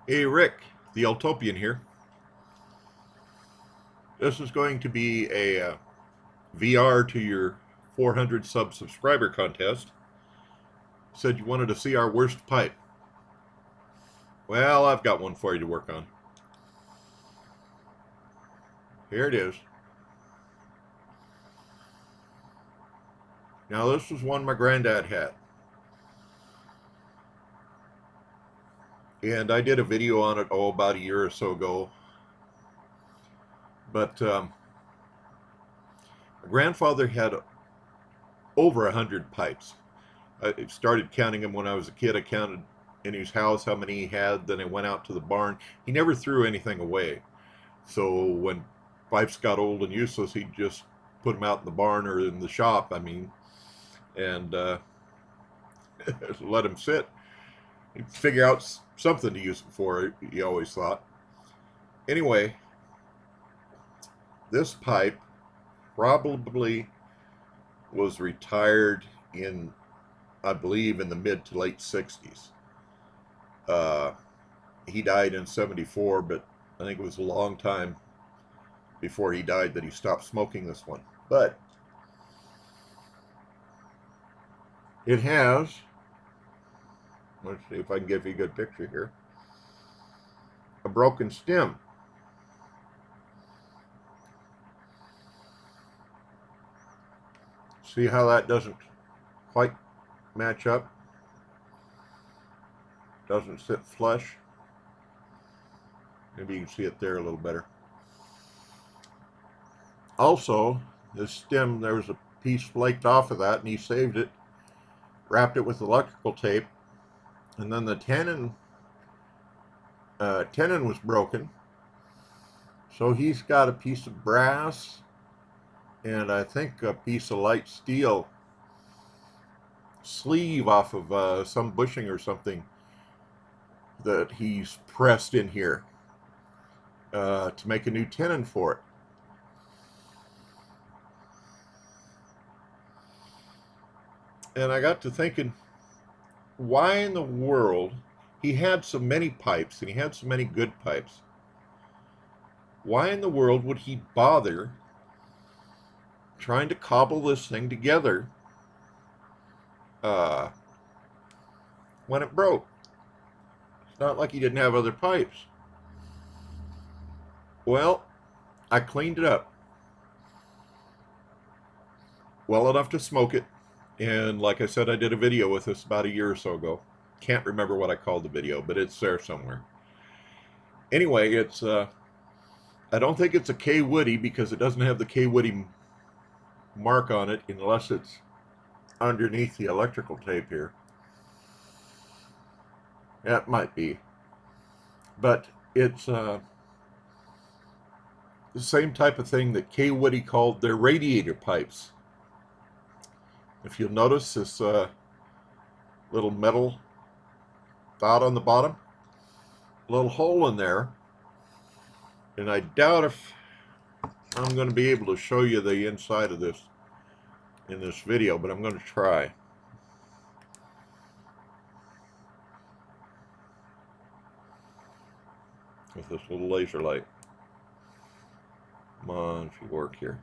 Hey Rick, the Utopian here. This is going to be a VR to your 400 subscriber contest. Said you wanted to see our worst pipe. Well, I've got one for you to work on. Here it is. Now this was one my granddad had. And I did a video on it, about a year or so ago. But my grandfather had over 100 pipes. I started counting them when I was a kid. I counted in his house how many he had. Then I went out to the barn. He never threw anything away. So when pipes got old and useless, he'd just put them out in the barn or in the shop, and let them sit. He'd figure out something to use them for, he always thought. Anyway, this pipe probably was retired in, I believe, in the mid to late 60s. He died in 74, but I think it was a long time before he died that he stopped smoking this one. But it has, let's see if I can give you a good picture here, a broken stem. See how that doesn't quite match up? Doesn't sit flush. Maybe you can see it there a little better. Also, this stem, there was a piece flaked off of that, and he saved it, wrapped it with electrical tape, and then the tenon was broken. So he's got a piece of brass and I think a piece of light steel sleeve off of some bushing or something that he's pressed in here to make a new tenon for it. And I got to thinking, why in the world, he had so many pipes and he had so many good pipes, why in the world would he bother trying to cobble this thing together uh, when it broke? It's not like he didn't have other pipes. Well, I cleaned it up well enough to smoke it. And like I said, I did a video with this about a year or so ago. Can't remember what I called the video, but it's there somewhere. Anyway, it's I don't think it's a K Woody because it doesn't have the K Woody mark on it unless it's underneath the electrical tape here. That might be. But it's the same type of thing that K Woody called their radiator pipes. If you'll notice this little metal dot on the bottom, a little hole in there, and I doubt if I'm going to be able to show you the inside of this in this video, but I'm going to try. With this little laser light. Come on, if you work here.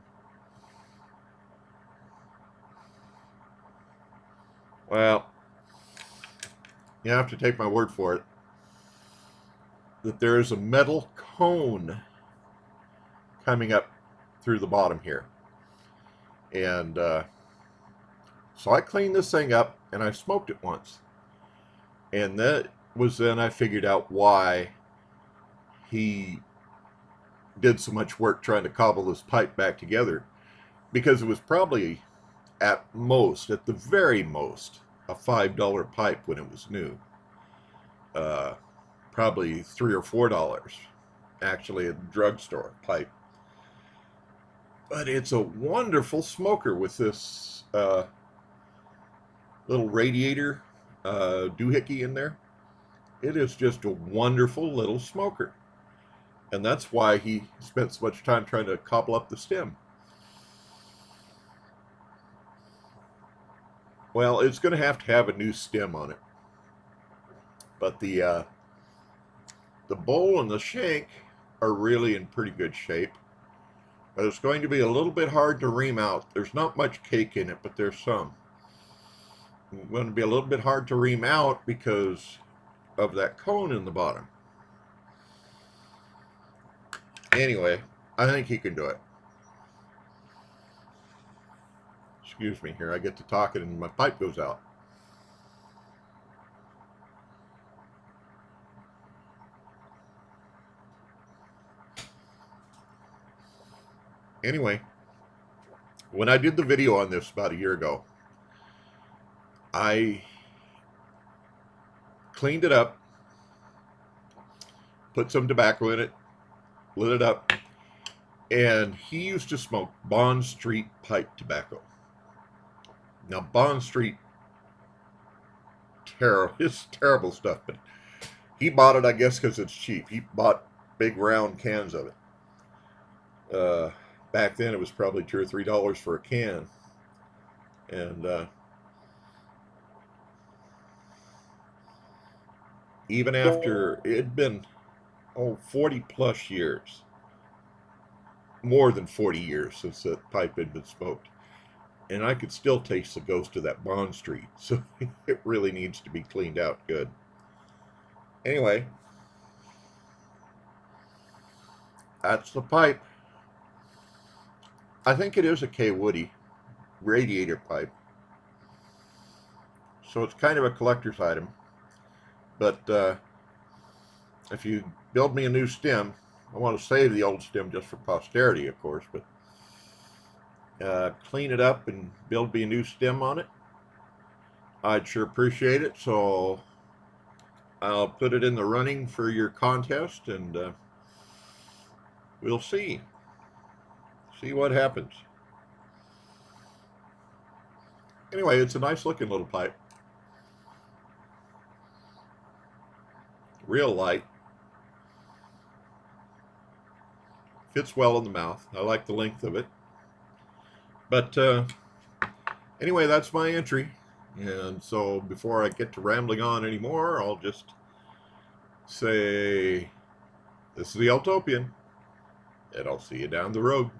Well, you have to take my word for it that there is a metal cone coming up through the bottom here. And so I cleaned this thing up and I smoked it once. And that was then I figured out why he did so much work trying to cobble this pipe back together. Because it was probably at the very most, a $5 pipe when it was new. Probably $3 or $4, actually, at the drugstore pipe. But it's a wonderful smoker with this little radiator doohickey in there. It is just a wonderful little smoker. And that's why he spent so much time trying to cobble up the stem. Well, it's going to have a new stem on it. But the The bowl and the shank are really in pretty good shape, but it's going to be a little bit hard to ream out. There's not much cake in it, but there's some. It's going to be a little bit hard to ream out because of that cone in the bottom. Anyway, I think he can do it. Excuse me here, I get to talking and my pipe goes out. Anyway, when I did the video on this about a year ago, I cleaned it up, put some tobacco in it, lit it up, and he used to smoke Bond Street pipe tobacco. Now, Bond Street, it's terrible stuff, but he bought it, I guess, because it's cheap. He bought big round cans of it. Back then, it was probably $2 or $3 for a can, and even after it had been 40 plus years, more than 40 years since that pipe had been smoked, and I could still taste the ghost of that Bond Street, so it really needs to be cleaned out good. Anyway, that's the pipe. I think it is a K. Woody radiator pipe, so it's kind of a collector's item. But if you build me a new stem, I want to save the old stem just for posterity, of course, but clean it up and build me a new stem on it, I'd sure appreciate it. So I'll put it in the running for your contest, and we'll see what happens. Anyway, it's a nice looking little pipe, real light, fits well in the mouth. I like the length of it. But anyway, that's my entry. And so before I get to rambling on anymore, I'll just say this is the Utopian, and I'll see you down the road.